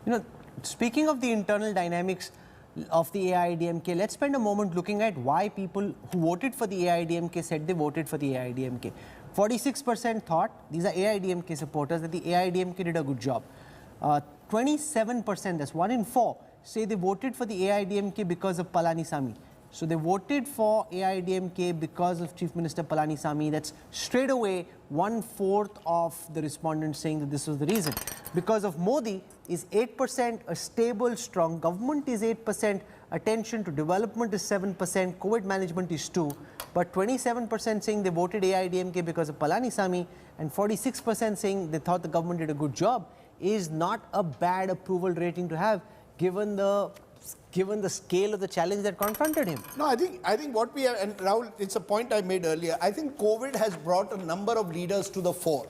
You know, speaking of the internal dynamics of the AIADMK, let's spend a moment looking at why people who voted for the AIADMK said they voted for the AIADMK. 46% thought, these are AIADMK supporters, that the AIADMK did a good job. 27%, that's 1 in 4, say they voted for the AIADMK because of Palanisamy. So they voted for AIADMK because of Chief Minister Palanisamy. That's straight away 1/4 of the respondents saying that this was the reason. Because of Modi is 8%, a stable, strong government is 8%, attention to development is 7%, COVID management is 2%, but 27% saying they voted AIADMK because of Palanisamy and 46% saying they thought the government did a good job is not a bad approval rating to have given the scale of the challenge that confronted him. No, I think what we are, and Rahul, it's a point I made earlier. I think COVID has brought a number of leaders to the fore.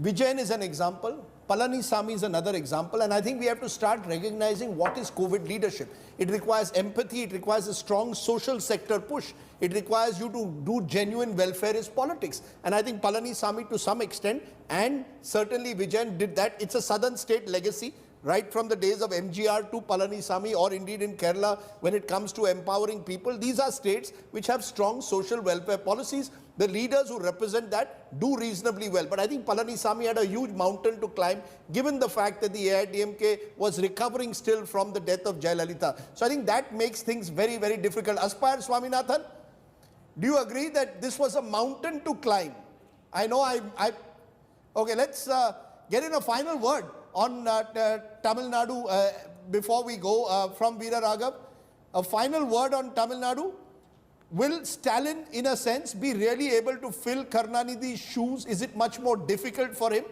Vijayan is an example. Palanisamy is another example. And I think we have to start recognizing what is COVID leadership. It requires empathy. It requires a strong social sector push. It requires you to do genuine welfareist politics. And I think Palanisamy to some extent, and certainly Vijayan did that. It's a southern state legacy. Right from the days of MGR to Palanisamy, or indeed in Kerala, when it comes to empowering people, these are states which have strong social welfare policies. The leaders who represent that do reasonably well. But I think Palanisamy had a huge mountain to climb, given the fact that the AIADMK was recovering still from the death of Jayalalitha. So I think that makes things very, very difficult. Aspire Swaminathan, do you agree that this was a mountain to climb? I know okay, let's get in a final word on Tamil Nadu before we go from Veera Raghav. A final word on Tamil Nadu. Will Stalin, in a sense, be really able to fill Karunanidhi's shoes? Is it much more difficult for him?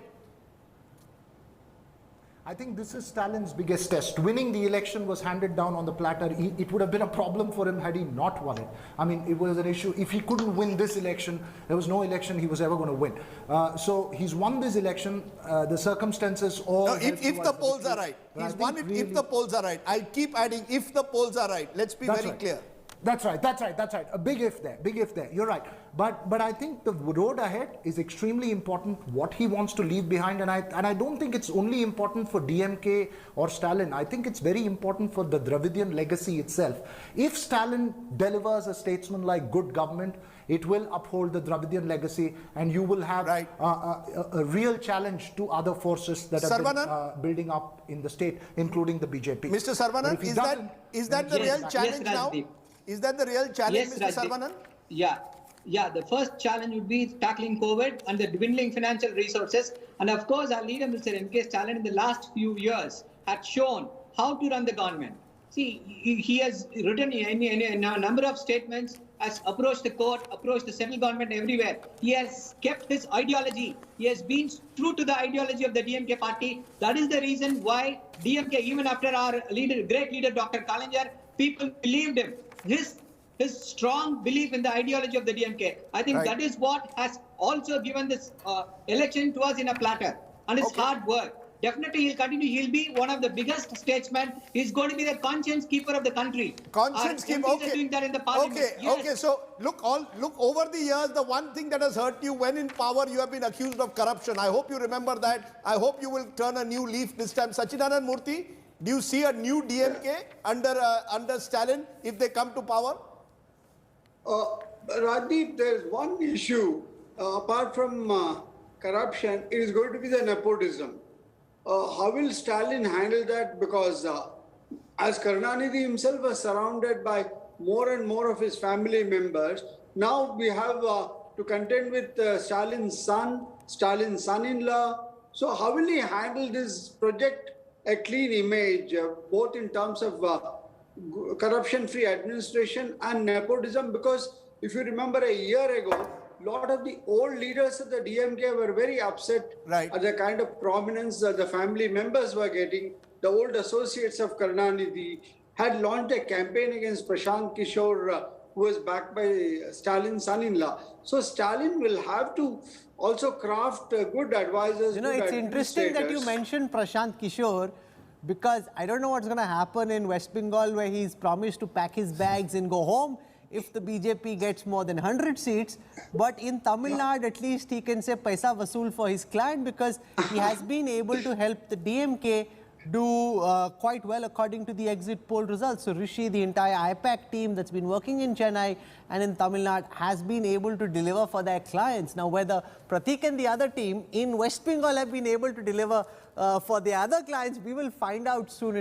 I think this is Stalin's biggest test. Winning the election was handed down on the platter. It would have been a problem for him had he not won it. I mean, it was an issue. If he couldn't win this election, there was no election he was ever going to win. So he's won this election. The circumstances all... No, if the polls are right. He's won it really, if the polls are right. I keep adding, if the polls are right. Let's be very clear. That's right. A big if there. You're right. But I think the road ahead is extremely important, what he wants to leave behind. And I don't think it's only important for DMK or Stalin. I think it's very important for the Dravidian legacy itself. If Stalin delivers a statesman-like good government, it will uphold the Dravidian legacy, and you will have a real challenge to other forces that have been building up in the state, including the BJP. Mr. Sarvanan, is that the real challenge now? Is that the real challenge, Mr. Sarvanan? Yeah, the first challenge would be tackling COVID and the dwindling financial resources. And of course, our leader, Mr. M.K. Stalin, in the last few years had shown how to run the government. See, he has written in a number of statements, has approached the court, approached the central government everywhere. He has kept his ideology. He has been true to the ideology of the DMK party. That is the reason why DMK, even after our leader, great leader, Dr. Kalaignar, people believed him. His strong belief in the ideology of the DMK. I think that is what has also given this election to us in a platter. And his hard work. Definitely he'll continue. He'll be one of the biggest statesmen. He's going to be the conscience keeper of the country. Conscience keeper. Okay. Doing that in the parliament. Okay. So look over the years, the one thing that has hurt you when in power, you have been accused of corruption. I hope you remember that. I hope you will turn a new leaf this time. Sachinandan Murthy, do you see a new DMK under Stalin if they come to power? Rajdeep, there is one issue apart from corruption. It is going to be the nepotism. How will Stalin handle that? Because as Karunanidhi himself was surrounded by more and more of his family members, now we have to contend with Stalin's son, Stalin's son-in-law. So how will he handle this project, a clean image, both in terms of corruption-free administration and nepotism? Because if you remember a year ago, a lot of the old leaders of the DMK were very upset at the kind of prominence that the family members were getting. The old associates of Karunanidhi had launched a campaign against Prashant Kishore, who was backed by Stalin's son-in-law. So Stalin will have to also craft good advisors. You know, it's interesting that you mentioned Prashant Kishore, because I don't know what's going to happen in West Bengal, where he's promised to pack his bags and go home if the BJP gets more than 100 seats. But in Tamil Nadu, at least he can say paisa vasool for his client, because he has been able to help the DMK do quite well according to the exit poll results. So Rishi, the entire IPAC team that's been working in Chennai and in Tamil Nadu has been able to deliver for their clients. Now, whether Pratik and the other team in West Bengal have been able to deliver for the other clients, we will find out soon.